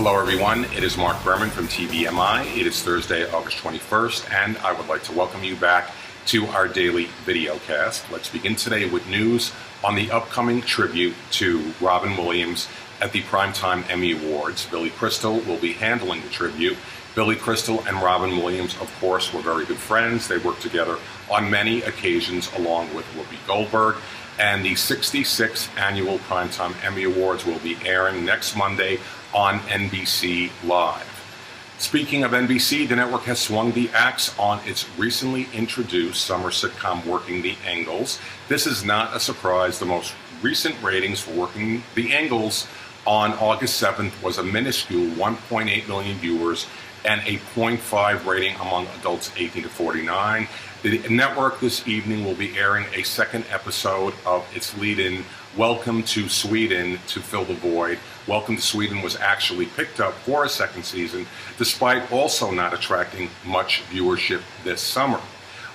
Hello everyone, it is Mark Berman from TVMI. It is Thursday, August 21st, and I would like to welcome you back to our daily video cast. Let's begin today with news on the upcoming tribute to Robin Williams at the Primetime Emmy Awards. Billy Crystal will be handling the tribute. Billy Crystal and Robin Williams, of course, were very good friends. They worked together on many occasions along with Whoopi Goldberg. And the 66th Annual Primetime Emmy Awards will be airing next Monday on NBC Live. Speaking of NBC, the network has swung the axe on its recently introduced summer sitcom Working the Engels. This is not a surprise. The most recent ratings for Working the Engels on August 7th was a minuscule 1.8 million viewers and a 0.5 rating among adults 18 to 49. The network this evening will be airing a second episode of its lead-in, Welcome to Sweden, to fill the void. Welcome to Sweden was actually picked up for a second season, despite also not attracting much viewership this summer.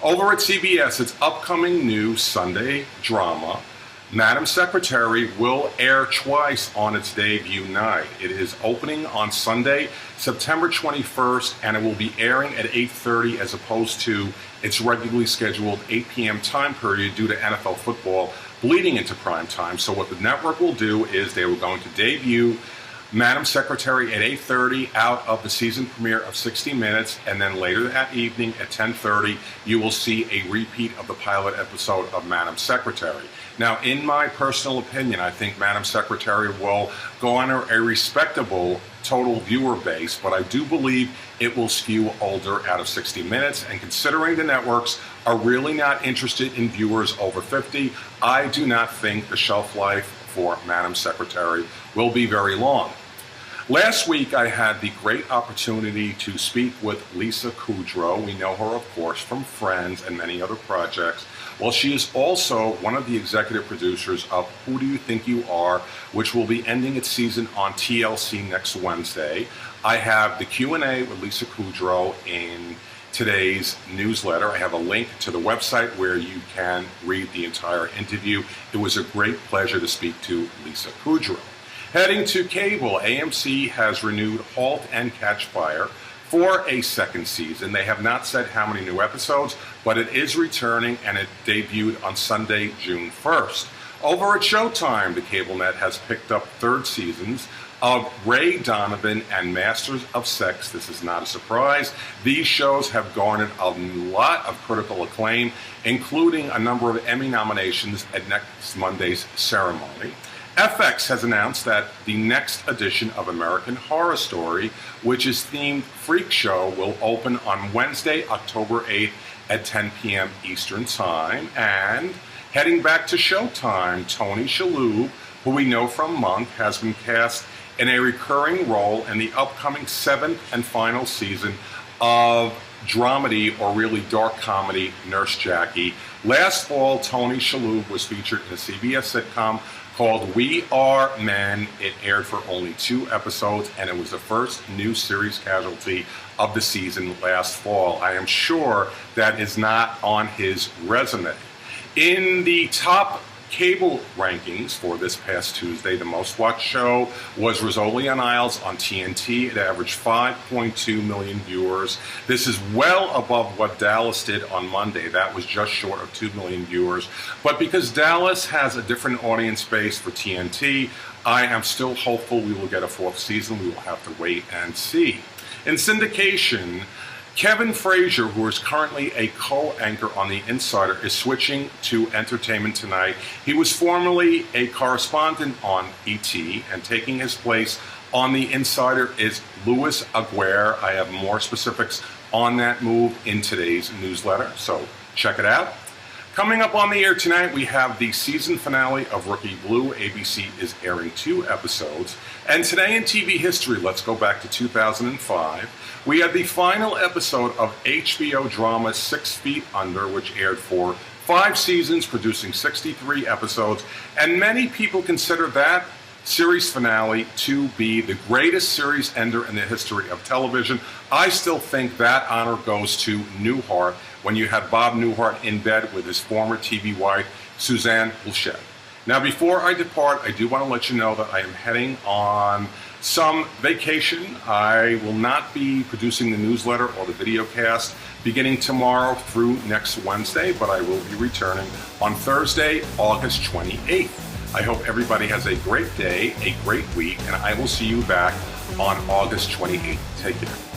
Over at CBS, its upcoming new Sunday drama, Madam Secretary, will air twice on its debut night. It is opening on Sunday, September 21st, and it will be airing at 8:30 as opposed to its regularly scheduled 8 p.m. time period due to NFL football bleeding into prime time. So what the network will do is they are going to debut Madam Secretary at 8:30 out of the season premiere of 60 Minutes, and then later that evening at 10:30 you will see a repeat of the pilot episode of Madam Secretary. Now, in my personal opinion, I think Madam Secretary will garner a respectable total viewer base, but I do believe it will skew older out of 60 Minutes, and considering the networks are really not interested in viewers over 50, I do not think the shelf life for Madam Secretary will be very long. Last week, I had the great opportunity to speak with Lisa Kudrow. We know her, of course, from Friends and many other projects. Well, she is also one of the executive producers of Who Do You Think You Are, which will be ending its season on TLC next Wednesday. I have the Q&A with Lisa Kudrow in today's newsletter. I have a link to the website where you can read the entire interview. It was a great pleasure to speak to Lisa Kudrow. Heading to cable, AMC has renewed Halt and Catch Fire for a second season. They have not said how many new episodes, but it is returning, and it debuted on Sunday, June 1st. Over at Showtime, the cable net has picked up third seasons of Ray, Donovan, and Masters of Sex. This is not a surprise. These shows have garnered a lot of critical acclaim, including a number of Emmy nominations at next Monday's ceremony. FX has announced that the next edition of American Horror Story, which is themed Freak Show, will open on Wednesday, October 8th at 10 p.m. Eastern Time. And heading back to Showtime, Tony Shalhoub, who we know from Monk, has been cast in a recurring role in the upcoming seventh and final season of dramedy, or really dark comedy, Nurse Jackie. Last fall, Tony Shalhoub was featured in a CBS sitcom called We Are Men. It aired for only 2 episodes, and it was the first new series casualty of the season last fall. I am sure that is not on his resume. In the top cable rankings for this past Tuesday, the most watched show was Rizzoli on Isles on TNT. It averaged 5.2 million viewers. This is well above what Dallas did on Monday. That was just short of 2 million viewers. But because Dallas has a different audience base for TNT, I am still hopeful we will get a 4th season. We will have to wait and see. In syndication, Kevin Frazier, who is currently a co-anchor on The Insider, is switching to Entertainment Tonight. He was formerly a correspondent on ET, and taking his place on The Insider is Louis Aguirre. I have more specifics on that move in today's newsletter, so check it out. Coming up on the air tonight, we have the season finale of Rookie Blue. ABC is airing 2 episodes. And today in TV history, let's go back to 2005. We had the final episode of HBO drama 6 Feet Under, which aired for 5 seasons, producing 63 episodes. And many people consider that series finale to be the greatest series ender in the history of television. I still think that honor goes to Newhart, when you had Bob Newhart in bed with his former TV wife, Suzanne Pleshette. Now, before I depart, I do want to let you know that I am heading on some vacation. I will not be producing the newsletter or the video cast beginning tomorrow through next Wednesday, but I will be returning on Thursday, August 28th. I hope everybody has a great day, a great week, and I will see you back on August 28th. Take care.